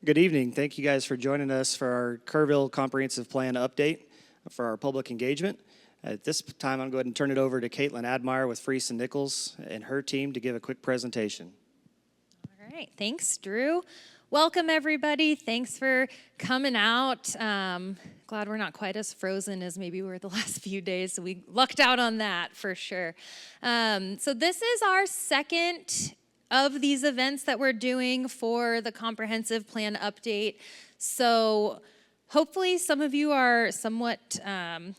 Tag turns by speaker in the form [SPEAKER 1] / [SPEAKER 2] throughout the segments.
[SPEAKER 1] Good evening. Thank you guys for joining us for our Kerrville Comprehensive Plan update for our public engagement. At this time, I'm going to go ahead and turn it over to Caitlin Admire with Freese and Nichols and her team to give a quick presentation.
[SPEAKER 2] All right, thanks, Drew. Welcome, everybody. Thanks for coming out. Glad we're not quite as frozen as maybe we were the last few days, so we lucked out on that for sure. So this is our second of these events that we're doing for the comprehensive plan update. So hopefully some of you are somewhat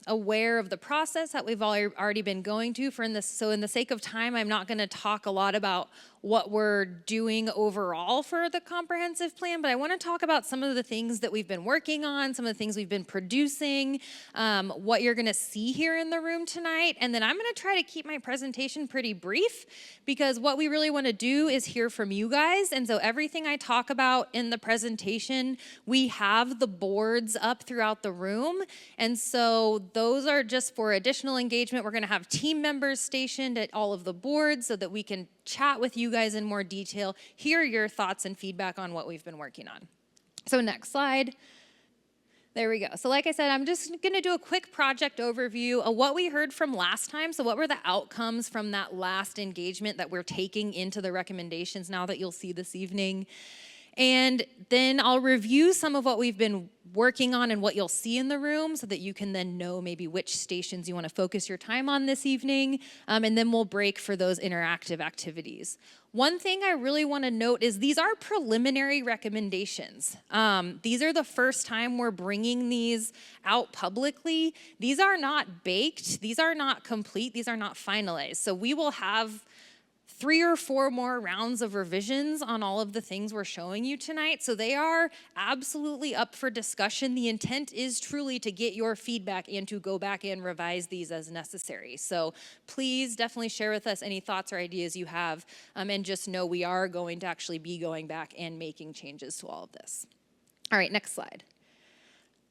[SPEAKER 2] aware of the process that we've already been going to. So in the sake of time, I'm not going to talk a lot about what we're doing overall for the comprehensive plan, but I want to talk about some of the things that we've been working on, some of the things we've been producing, what you're going to see here in the room tonight, and then I'm going to try to keep my presentation pretty brief because what we really want to do is hear from you guys, and so everything I talk about in the presentation, we have the boards up throughout the room, and so those are just for additional engagement. We're going to have team members stationed at all of the boards so that we can chat with you guys in more detail, hear your thoughts and feedback on what we've been working on. So next slide. There we go. So like I said, I'm just going to do a quick project overview of what we heard from last time. So what were the outcomes from that last engagement that we're taking into the recommendations now that you'll see this evening? And then I'll review some of what we've been working on and what you'll see in the room so that you can then know maybe which stations you want to focus your time on this evening. And then we'll break for those interactive activities. One thing I really want to note is these are preliminary recommendations. These are the first time we're bringing these out publicly. These are not baked. These are not complete. These are not finalized. So we will have 3 or 4 more rounds of revisions on all of the things we're showing you tonight. So they are absolutely up for discussion. The intent is truly to get your feedback and to go back and revise these as necessary. So please definitely share with us any thoughts or ideas you have, and just know we are going to actually be going back and making changes to all of this. All right, next slide.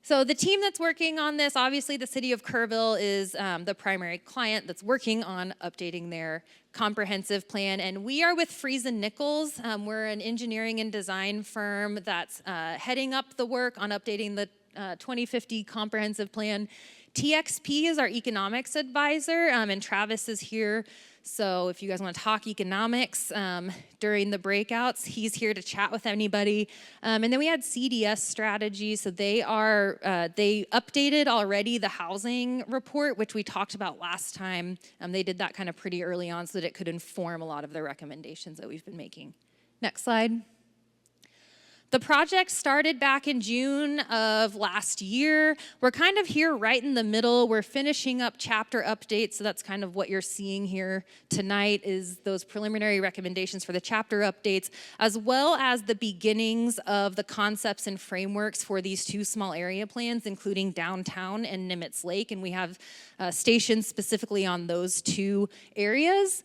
[SPEAKER 2] So the team that's working on this, obviously the city of Kerrville is the primary client that's working on updating their comprehensive plan. And we are with Freese and Nichols. We're an engineering and design firm that's heading up the work on updating the 2050 comprehensive plan. TXP is our economics advisor, and Travis is here. So if you guys want to talk economics during the breakouts, he's here to chat with anybody. And then we had CDS strategy. So they updated already the housing report, which we talked about last time. They did that kind of pretty early on so that it could inform a lot of the recommendations that we've been making. Next slide. The project started back in June of last year. We're kind of here right in the middle. We're finishing up chapter updates, so that's kind of what you're seeing here tonight is those preliminary recommendations for the chapter updates, as well as the beginnings of the concepts and frameworks for these 2 small area plans, including downtown and Nimitz Lake, and we have stations specifically on those 2 areas.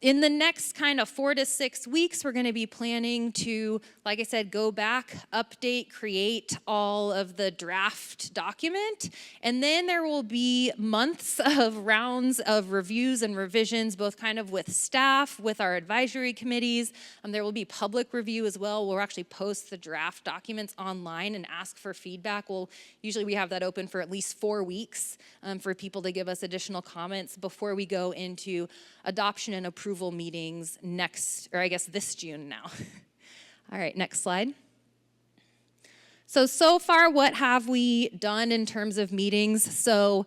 [SPEAKER 2] In the next kind of 4 to 6 weeks, we're going to be planning to, like I said, go back, update, create all of the draft document, and then there will be months of rounds of reviews and revisions, both kind of with staff, with our advisory committees. There will be public review as well. We'll actually post the draft documents online and ask for feedback. Usually we have that open for at least 4 weeks for people to give us additional comments before we go into adoption and approval meetings this June now. All right, next slide. So far, what have we done in terms of meetings? So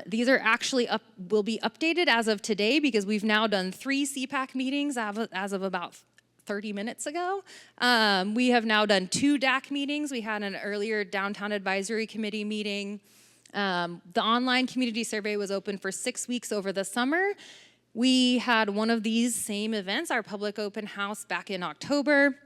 [SPEAKER 2] these are actually will be updated as of today because we've now done 3 CPAC meetings as of about 30 minutes ago. We have now done 2 DAC meetings. We had an earlier Downtown Advisory Committee meeting. The online community survey was open for 6 weeks over the summer. We had one of these same events, our public open house, back in October.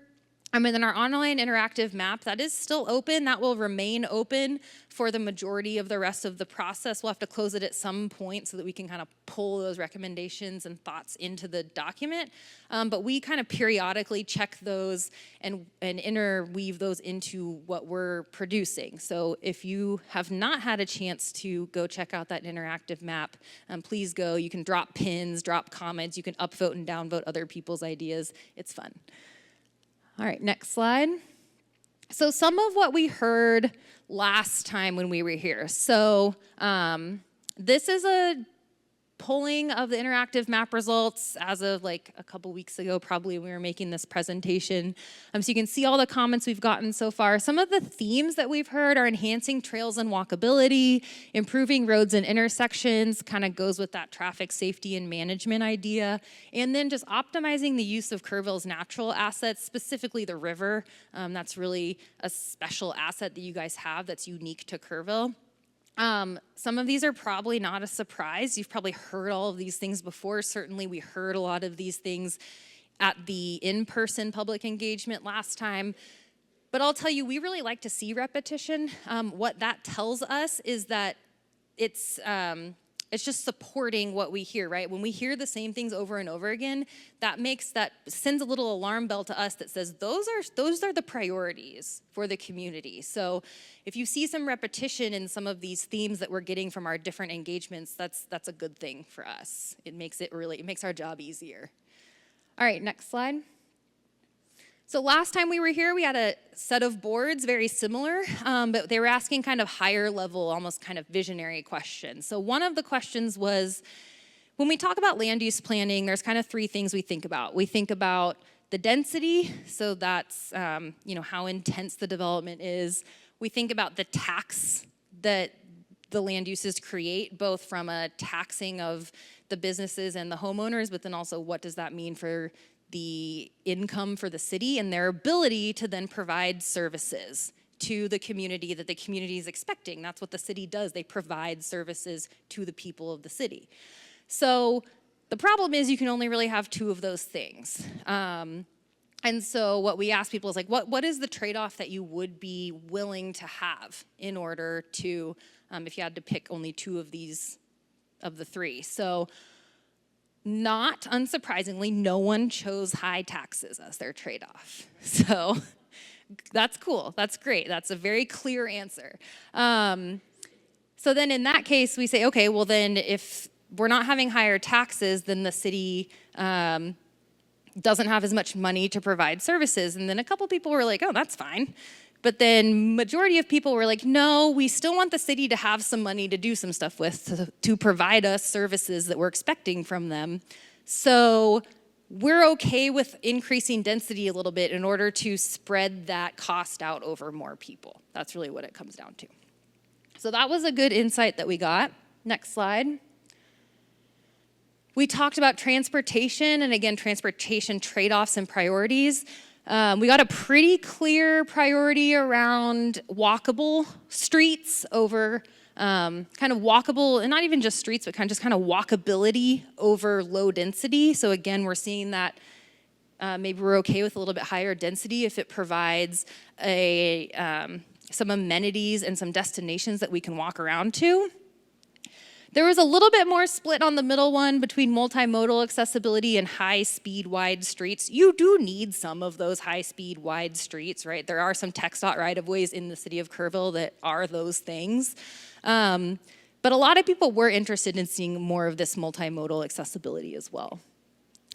[SPEAKER 2] And then our online interactive map, that is still open. That will remain open for the majority of the rest of the process. We'll have to close it at some point so that we can kind of pull those recommendations and thoughts into the document. But we kind of periodically check those and interweave those into what we're producing. So if you have not had a chance to go check out that interactive map, please go. You can drop pins, drop comments. You can upvote and downvote other people's ideas. It's fun. All right, next slide. So some of what we heard last time when we were here. So this is a polling of the interactive map results as of like a couple weeks ago, probably when we were making this presentation. So you can see all the comments we've gotten so far. Some of the themes that we've heard are enhancing trails and walkability, improving roads and intersections, kind of goes with that traffic safety and management idea, and then just optimizing the use of Kerrville's natural assets, specifically the river. That's really a special asset that you guys have that's unique to Kerrville. Some of these are probably not a surprise. You've probably heard all of these things before. Certainly we heard a lot of these things at the in-person public engagement last time. But I'll tell you, we really like to see repetition. What that tells us is that it's just supporting what we hear, right? When we hear the same things over and over again, that sends a little alarm bell to us that says those are the priorities for the community. So if you see some repetition in some of these themes that we're getting from our different engagements, that's a good thing for us. It makes our job easier. All right, next slide. So last time we were here, we had a set of boards very similar, but they were asking kind of higher level, almost kind of visionary questions. So one of the questions was, when we talk about land use planning, there's kind of three things we think about. We think about the density, so that's how intense the development is. We think about the tax that the land uses create, both from a taxing of the businesses and the homeowners, but then also what does that mean for the income for the city and their ability to then provide services to the community that the community is expecting. That's what the city does. They provide services to the people of the city. So the problem is you can only really have two of those things. And so what we ask people is like, what is the trade-off that you would be willing to have in order to, if you had to pick only two of these, of the three? So not unsurprisingly, no one chose high taxes as their trade-off. So that's cool, that's great, that's a very clear answer. So then in that case, we say, okay, well then if we're not having higher taxes, then the city doesn't have as much money to provide services. And then a couple people were like, oh, that's fine. But then majority of people were like, no, we still want the city to have some money to do some stuff with, to provide us services that we're expecting from them. So we're okay with increasing density a little bit in order to spread that cost out over more people. That's really what it comes down to. So that was a good insight that we got. Next slide. We talked about transportation, and again, transportation trade-offs and priorities. We got a pretty clear priority around walkable streets over kind of walkable, and not even just streets, but kind of walkability over low density. So again, we're seeing that maybe we're okay with a little bit higher density if it provides some amenities and some destinations that we can walk around to. There was a little bit more split on the middle one between multimodal accessibility and high-speed wide streets. You do need some of those high-speed wide streets, right? There are some TxDOT right-of-ways in the city of Kerrville that are those things. But a lot of people were interested in seeing more of this multimodal accessibility as well.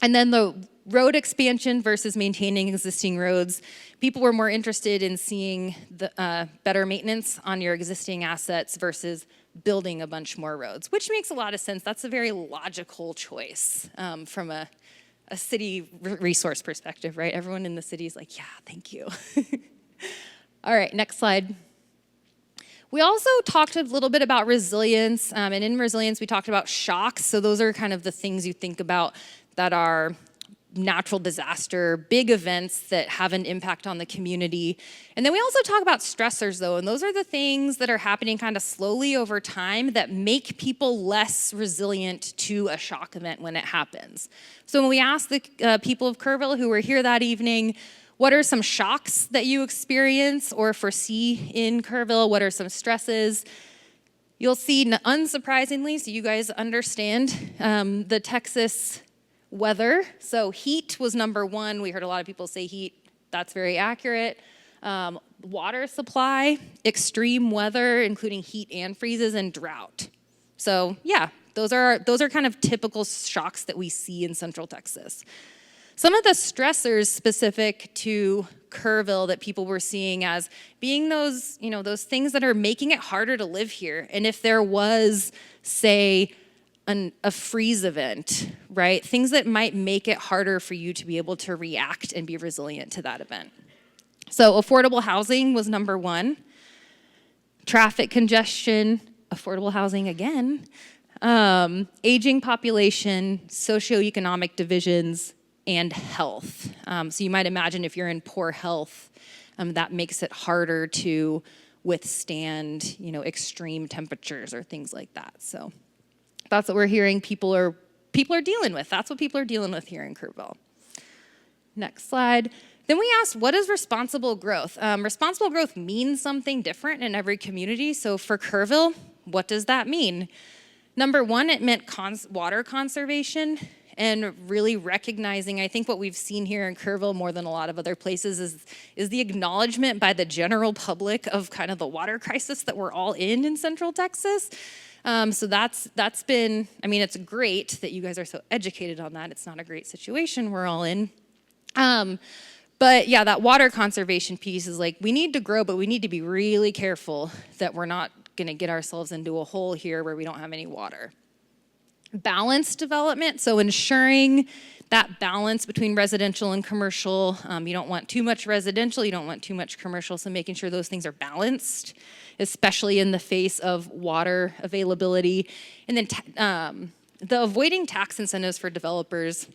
[SPEAKER 2] And then the road expansion versus maintaining existing roads. People were more interested in seeing the better maintenance on your existing assets versus building a bunch more roads, which makes a lot of sense. That's a very logical choice from a city resource perspective, right? Everyone in the city is like, yeah, thank you. All right, next slide. We also talked a little bit about resilience, and in resilience, we talked about shocks. So those are kind of the things you think about that are natural disaster, big events that have an impact on the community. And then we also talk about stressors, though, and those are the things that are happening kind of slowly over time that make people less resilient to a shock event when it happens. So when we asked the people of Kerrville who were here that evening, what are some shocks that you experience or foresee in Kerrville? What are some stresses? You'll see, unsurprisingly, so you guys understand the Texas weather. So heat was number one. We heard a lot of people say heat. That's very accurate. Water supply, extreme weather, including heat and freezes, and drought. So yeah, those are kind of typical shocks that we see in Central Texas. Some of the stressors specific to Kerrville that people were seeing as being those, those things that are making it harder to live here. And if there was, say, a freeze event, right? Things that might make it harder for you to be able to react and be resilient to that event. So affordable housing was number one. Traffic congestion, affordable housing again. Aging population, socioeconomic divisions, and health. So you might imagine if you're in poor health, that makes it harder to withstand, extreme temperatures or things like that. So that's what we're hearing people are dealing with. That's what people are dealing with here in Kerrville. Next slide. Then we asked, what is responsible growth? Responsible growth means something different in every community. So for Kerrville, what does that mean? Number one, it meant water conservation and really recognizing, I think what we've seen here in Kerrville more than a lot of other places is the acknowledgement by the general public of kind of the water crisis that we're all in Central Texas. So that's been, it's great that you guys are so educated on that. It's not a great situation we're all in. But yeah, that water conservation piece is like, we need to grow, but we need to be really careful that we're not gonna get ourselves into a hole here where we don't have any water. Balanced development, so ensuring that balance between residential and commercial. You don't want too much residential, you don't want too much commercial, so making sure those things are balanced, especially in the face of water availability. And then the avoiding tax incentives for developers,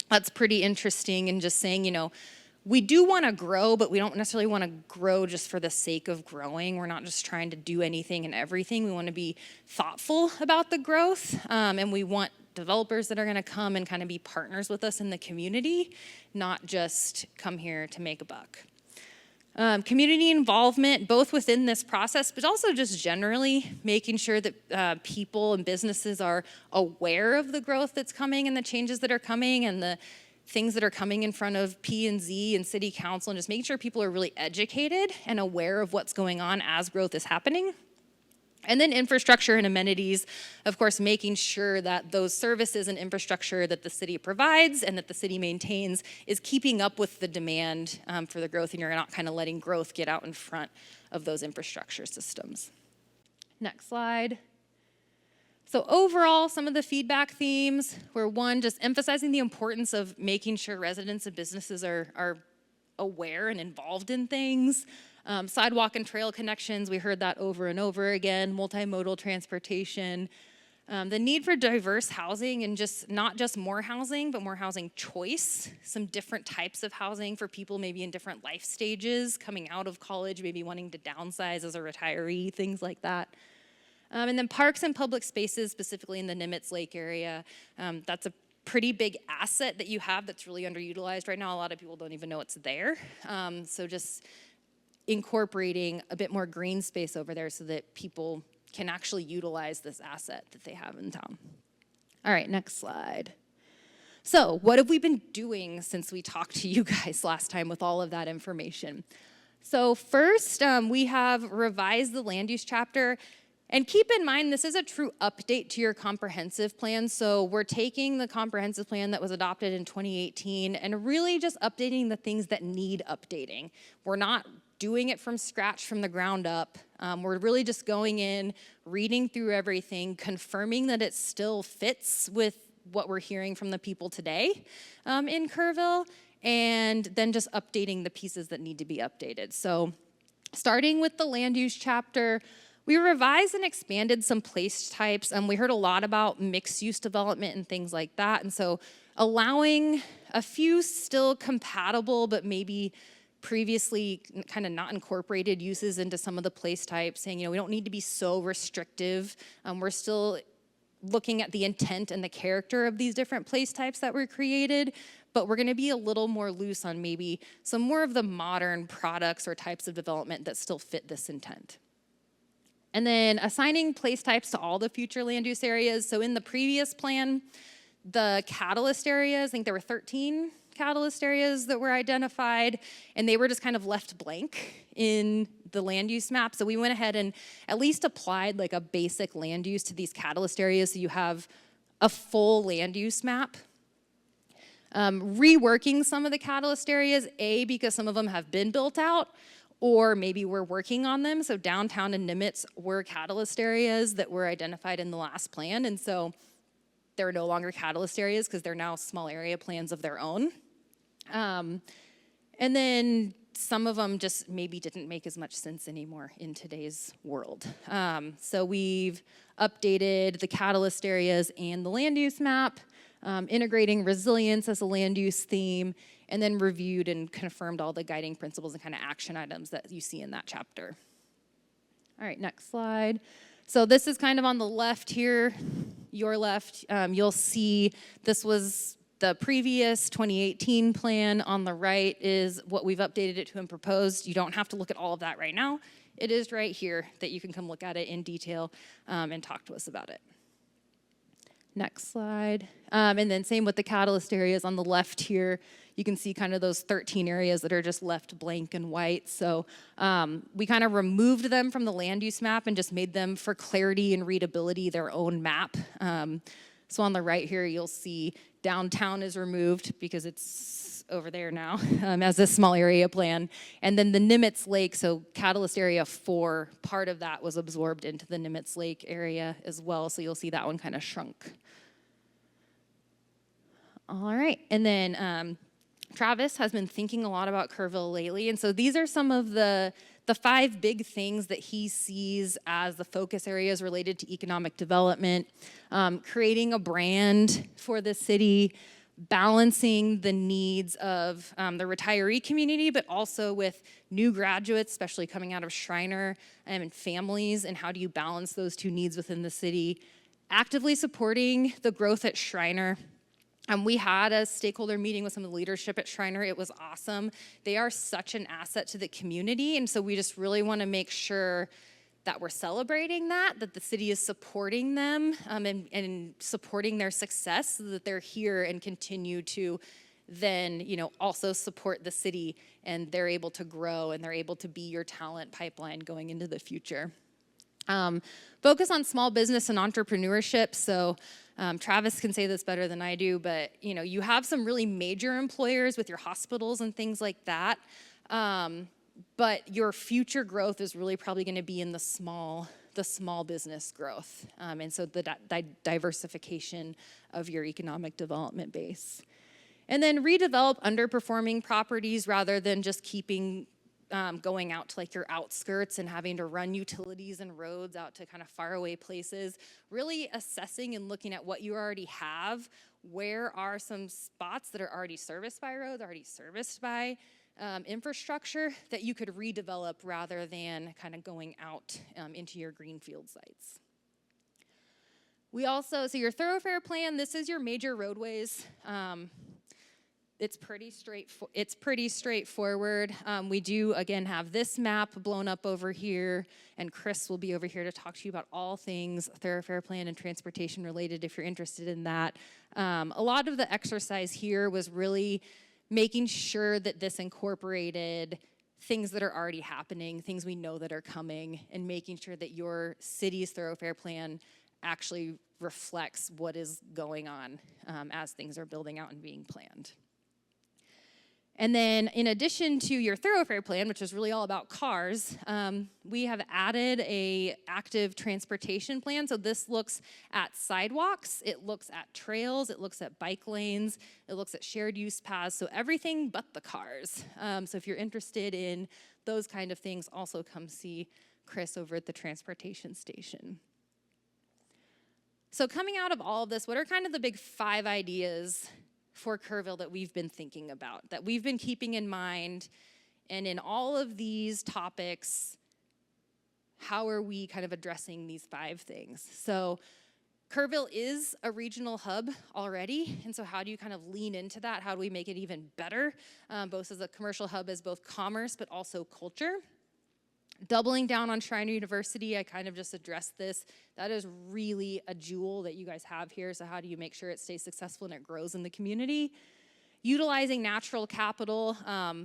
[SPEAKER 2] that's pretty interesting, and just saying, we do want to grow, but we don't necessarily want to grow just for the sake of growing. We're not just trying to do anything and everything. We want to be thoughtful about the growth, and we want developers that are going to come and kind of be partners with us in the community, not just come here to make a buck. Community involvement, both within this process, but also just generally making sure that people and businesses are aware of the growth that's coming and the changes that are coming and the things that are coming in front of P&Z and City Council, and just making sure people are really educated and aware of what's going on as growth is happening. And then infrastructure and amenities, of course, making sure that those services and infrastructure that the city provides and that the city maintains is keeping up with the demand for the growth, and you're not kind of letting growth get out in front of those infrastructure systems. Next slide. So overall, some of the feedback themes were, one, just emphasizing the importance of making sure residents and businesses are aware and involved in things. Sidewalk and trail connections, we heard that over and over again. Multimodal transportation. The need for diverse housing, and just not just more housing, but more housing choice. Some different types of housing for people maybe in different life stages, coming out of college, maybe wanting to downsize as a retiree, things like that. And then parks and public spaces, specifically in the Nimitz Lake area. That's a pretty big asset that you have that's really underutilized right now. A lot of people don't even know it's there. So just incorporating a bit more green space over there so that people can actually utilize this asset that they have in town. All right, next slide. So what have we been doing since we talked to you guys last time with all of that information? So first, we have revised the land use chapter. And keep in mind, this is a true update to your comprehensive plan. So we're taking the comprehensive plan that was adopted in 2018 and really just updating the things that need updating. We're not doing it from scratch, from the ground up. We're really just going in, reading through everything, confirming that it still fits with what we're hearing from the people today in Kerrville, and then just updating the pieces that need to be updated. So starting with the land use chapter, we revised and expanded some place types, and we heard a lot about mixed-use development and things like that. And so allowing a few still compatible, but maybe previously kind of not incorporated uses into some of the place types, saying, we don't need to be so restrictive. We're still looking at the intent and the character of these different place types that were created, but we're gonna be a little more loose on maybe some more of the modern products or types of development that still fit this intent. And then assigning place types to all the future land use areas. So in the previous plan, the catalyst areas, I think there were 13 catalyst areas that were identified, and they were just kind of left blank in the land use map. So we went ahead and at least applied like a basic land use to these catalyst areas so you have a full land use map. Reworking some of the catalyst areas, because some of them have been built out, or maybe we're working on them. So downtown and Nimitz were catalyst areas that were identified in the last plan, and so they're no longer catalyst areas because they're now small area plans of their own. And then some of them just maybe didn't make as much sense anymore in today's world. So we've updated the catalyst areas and the land use map, integrating resilience as a land use theme, and then reviewed and confirmed all the guiding principles and kind of action items that you see in that chapter. All right, next slide. So this is kind of on the left here, your left. You'll see this was the previous 2018 plan. On the right is what we've updated it to and proposed. You don't have to look at all of that right now. It is right here that you can come look at it in detail and talk to us about it. Next slide. And then same with the catalyst areas on the left here. You can see kind of those 13 areas that are just left blank and white. So we kind of removed them from the land use map and just made them, for clarity and readability, their own map. So on the right here, you'll see downtown is removed because it's over there now as a small area plan. And then the Nimitz Lake, so Catalyst Area 4, part of that was absorbed into the Nimitz Lake area as well. So you'll see that one kind of shrunk. All right, and then Travis has been thinking a lot about Kerrville lately. And so these are some of the 5 big things that he sees as the focus areas related to economic development, creating a brand for the city, balancing the needs of the retiree community, but also with new graduates, especially coming out of Schreiner, and families, and how do you balance those 2 needs within the city, actively supporting the growth at Schreiner. We had a stakeholder meeting with some of the leadership at Schreiner. It was awesome. They are such an asset to the community, and so we just really want to make sure that we're celebrating that the city is supporting them and supporting their success so that they're here and continue to then, also support the city, and they're able to grow and they're able to be your talent pipeline going into the future. Focus on small business and entrepreneurship. So Travis can say this better than I do, but you have some really major employers with your hospitals and things like that. But your future growth is really probably going to be in the small business growth. And so the diversification of your economic development base. And then redevelop underperforming properties rather than just keeping going out to like your outskirts and having to run utilities and roads out to kind of faraway places, really assessing and looking at what you already have. Where are some spots that are already serviced by roads, already serviced by infrastructure that you could redevelop rather than kind of going out into your greenfield sites. We also, so your thoroughfare plan, this is your major roadways. It's pretty straightforward. We do, again, have this map blown up over here, and Chris will be over here to talk to you about all things thoroughfare plan and transportation related if you're interested in that. A lot of the exercise here was really making sure that this incorporated things that are already happening, things we know that are coming, and making sure that your city's thoroughfare plan actually reflects what is going on as things are building out and being planned. And then in addition to your thoroughfare plan, which is really all about cars, we have added a active transportation plan. So this looks at sidewalks, it looks at trails, it looks at bike lanes, it looks at shared use paths, so everything but the cars. So if you're interested in those kind of things, also come see Chris over at the transportation station. So coming out of all of this, what are kind of the big 5 ideas for Kerrville that we've been thinking about, that we've been keeping in mind? And in all of these topics, how are we kind of addressing these 5 things? So Kerrville is a regional hub already, and so how do you kind of lean into that? How do we make it even better, both as a commercial hub as both commerce, but also culture? Doubling down on Schreiner University, I kind of just addressed this. That is really a jewel that you guys have here, so how do you make sure it stays successful and it grows in the community? Utilizing natural capital.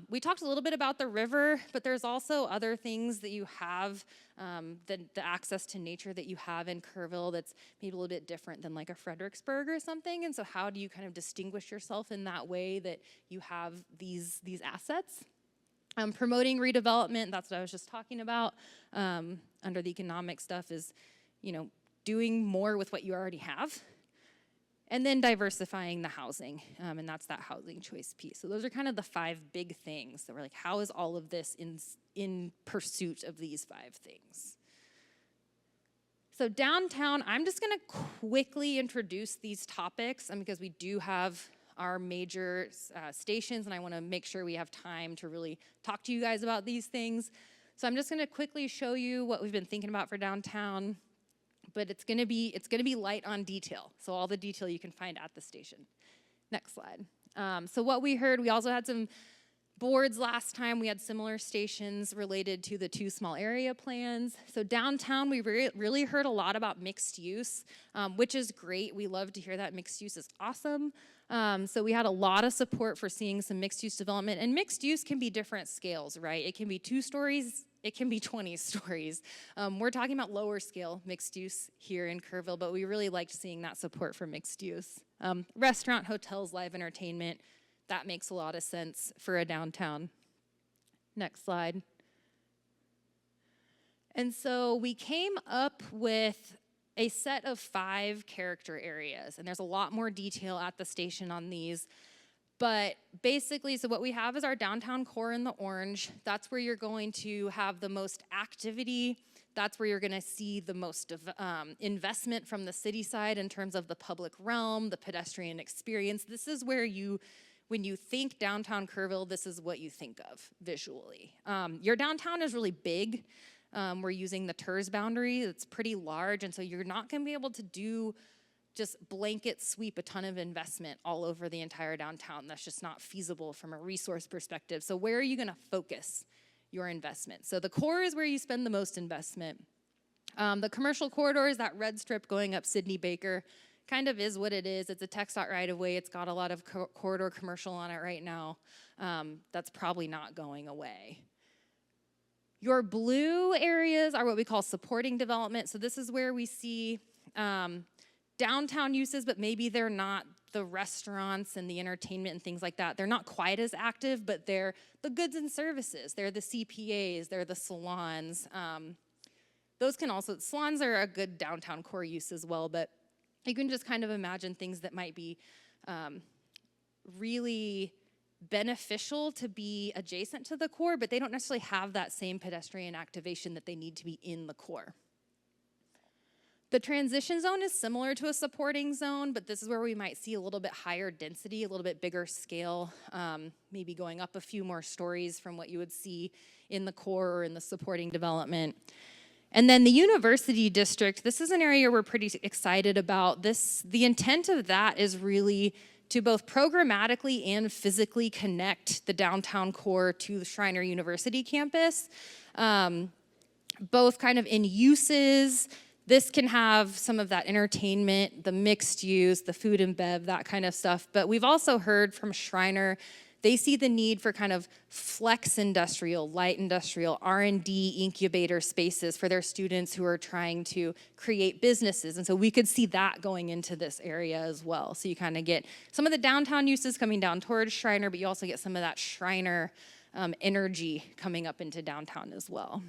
[SPEAKER 2] We talked a little bit about the river, but there's also other things that you have, the access to nature that you have in Kerrville that's maybe a little bit different than like a Fredericksburg or something. And so how do you kind of distinguish yourself in that way that you have these assets? Promoting redevelopment, that's what I was just talking about. Under the economic stuff is, doing more with what you already have. And then diversifying the housing, and that's that housing choice piece. So those are kind of the 5 big things that we're like, how is all of this in pursuit of these 5 things? So downtown, I'm just gonna quickly introduce these topics because we do have our major stations, and I wanna make sure we have time to really talk to you guys about these things. So I'm just gonna quickly show you what we've been thinking about for downtown. But it's gonna be light on detail. So all the detail you can find at the station. Next slide. So what we heard, we also had some boards last time. We had similar stations related to the 2 small area plans. So downtown, we really heard a lot about mixed use, which is great. We love to hear that. Mixed use is awesome. So we had a lot of support for seeing some mixed use development. And mixed use can be different scales, right? It can be 2 stories. It can be 20 stories. We're talking about lower scale mixed use here in Kerrville, but we really liked seeing that support for mixed use. Restaurant, hotels, live entertainment, that makes a lot of sense for a downtown. Next slide. And so we came up with a set of 5 character areas, and there's a lot more detail at the station on these. But basically, so what we have is our downtown core in the orange. That's where you're going to have the most activity. That's where you're gonna see the most investment from the city side in terms of the public realm, the pedestrian experience. This is where when you think downtown Kerrville, this is what you think of visually. Your downtown is really big. We're using the TERS boundary. It's pretty large, and so you're not gonna be able to do just blanket sweep a ton of investment all over the entire downtown. That's just not feasible from a resource perspective. So where are you gonna focus your investment? So the core is where you spend the most investment. The commercial corridor is that red strip going up Sidney Baker. Kind of is what it is. It's a TxDOT right of way. It's got a lot of corridor commercial on it right now. That's probably not going away. Your blue areas are what we call supporting development. So this is where we see downtown uses, but maybe they're not the restaurants and the entertainment and things like that. They're not quite as active, but they're the goods and services. They're the CPAs, they're the salons. Salons are a good downtown core use as well, but you can just kind of imagine things that might be really beneficial to be adjacent to the core, but they don't necessarily have that same pedestrian activation that they need to be in the core. The transition zone is similar to a supporting zone, but this is where we might see a little bit higher density, a little bit bigger scale, maybe going up a few more stories from what you would see in the core or in the supporting development. And then the university district, this is an area we're pretty excited about. The intent of that is really to both programmatically and physically connect the downtown core to the Schreiner University campus, both kind of in uses. This can have some of that entertainment, the mixed use, the food and bev, that kind of stuff. But we've also heard from Schreiner, they see the need for kind of flex industrial, light industrial, R&D incubator spaces for their students who are trying to create businesses. And so we could see that going into this area as well. So you kind of get some of the downtown uses coming down towards Schreiner, but you also get some of that Schreiner energy coming up into downtown as well.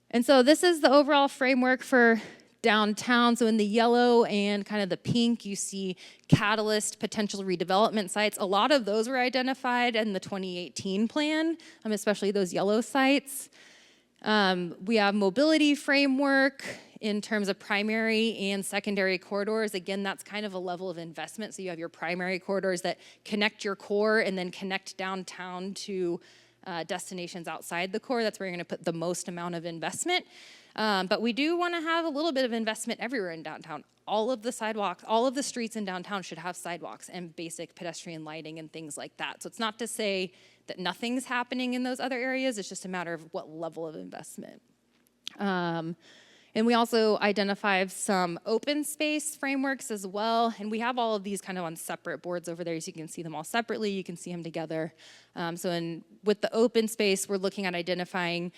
[SPEAKER 2] And so this is the overall framework for downtown. So in the yellow and kind of the pink, you see catalyst potential redevelopment sites. A lot of those were identified in the 2018 plan, especially those yellow sites. We have mobility framework in terms of primary and secondary corridors. Again, that's kind of a level of investment. So you have your primary corridors that connect your core and then connect downtown to destinations outside the core. That's where you're gonna put the most amount of investment. But we do wanna have a little bit of investment everywhere in downtown. All of the sidewalks, all of the streets in downtown should have sidewalks and basic pedestrian lighting and things like that. So it's not to say that nothing's happening in those other areas, it's just a matter of what level of investment. And And we also identified some open space frameworks as well. And we have all of these kind of on separate boards over there, so you can see them all separately. You can see them together. With the open space, we're looking at identifying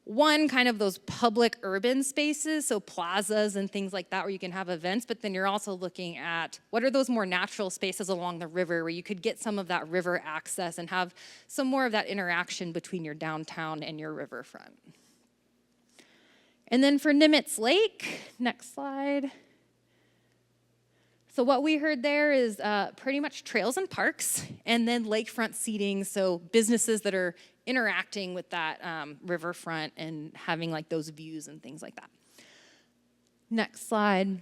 [SPEAKER 2] one, kind of those public urban spaces, so plazas and things like that where you can have events, but then you're also looking at what are those more natural spaces along the river where you could get some of that river access and have some more of that interaction between your downtown and your riverfront. And then for Nimitz Lake, next slide. So what we heard there is pretty much trails and parks, and then lakefront seating, so businesses that are interacting with that riverfront and having like those views and things like that. Next slide.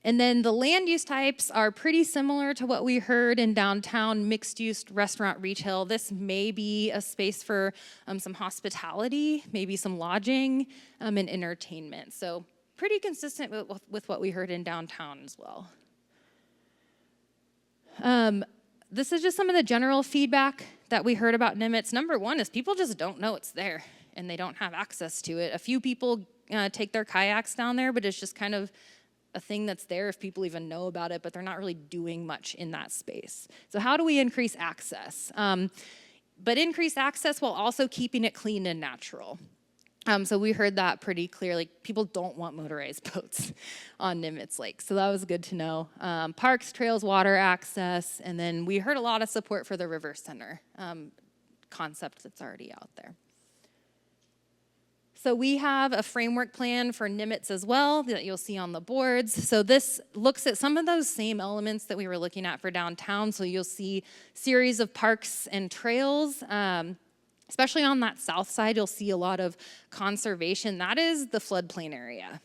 [SPEAKER 2] And then the land use types are pretty similar to what we heard in downtown, mixed use restaurant retail. This may be a space for some hospitality, maybe some lodging and entertainment. So pretty consistent with what we heard in downtown as well. This is just some of the general feedback that we heard about Nimitz. Number one is people just don't know it's there and they don't have access to it. A few people take their kayaks down there, but it's just kind of a thing that's there if people even know about it, but they're not really doing much in that space. So how do we increase access? But increase access while also keeping it clean and natural. So we heard that pretty clearly. People don't want motorized boats on Nimitz Lake, so that was good to know. Parks, trails, water access, and then we heard a lot of support for the River Center concept that's already out there. So we have a framework plan for Nimitz as well that you'll see on the boards. So this looks at some of those same elements that we were looking at for downtown. So you'll see series of parks and trails. Especially on that south side, you'll see a lot of conservation. That is the floodplain area.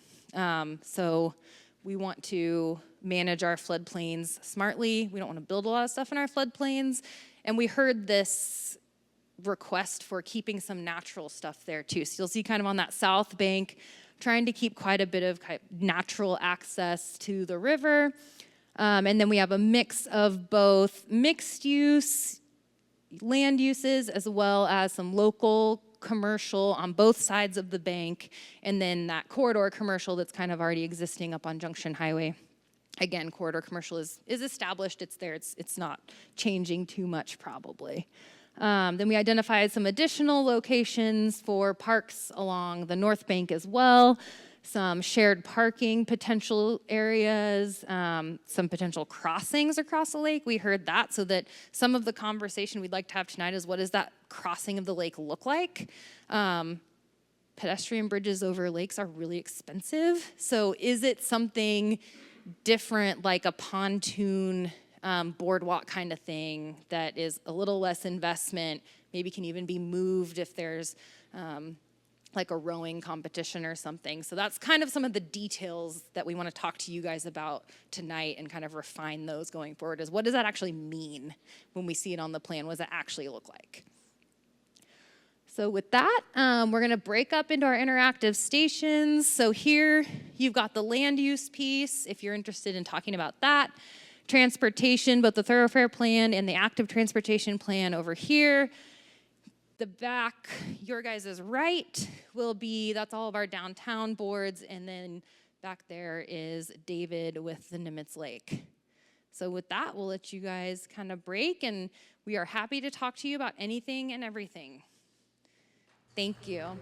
[SPEAKER 2] So we want to manage our floodplains smartly. We don't want to build a lot of stuff in our floodplains. And we heard this request for keeping some natural stuff there too. So you'll see kind of on that south bank, trying to keep quite a bit of natural access to the river. And then we have a mix of both mixed use land uses as well as some local commercial on both sides of the bank, and then that corridor commercial that's kind of already existing up on Junction Highway. Again, corridor commercial is established, it's there, it's not changing too much probably. Then we identified some additional locations for parks along the north bank as well, some shared parking potential areas, some potential crossings across the lake. We heard that, so that some of the conversation we'd like to have tonight is what does that crossing of the lake look like? Pedestrian bridges over lakes are really expensive, so is it something different like a pontoon boardwalk kind of thing that is a little less investment, maybe can even be moved if there's like a rowing competition or something. So that's kind of some of the details that we want to talk to you guys about tonight and kind of refine those going forward, is what does that actually mean when we see it on the plan? What does it actually look like? So with that, we're going to break up into our interactive stations. So here you've got the land use piece, if you're interested in talking about that. Transportation, both the thoroughfare plan and the active transportation plan over here. The back, your guys' right, will be, that's all of our downtown boards, and then back there is David with the Nimitz Lake. So with that, we'll let you guys kind of break, and we are happy to talk to you about anything and everything. Thank you.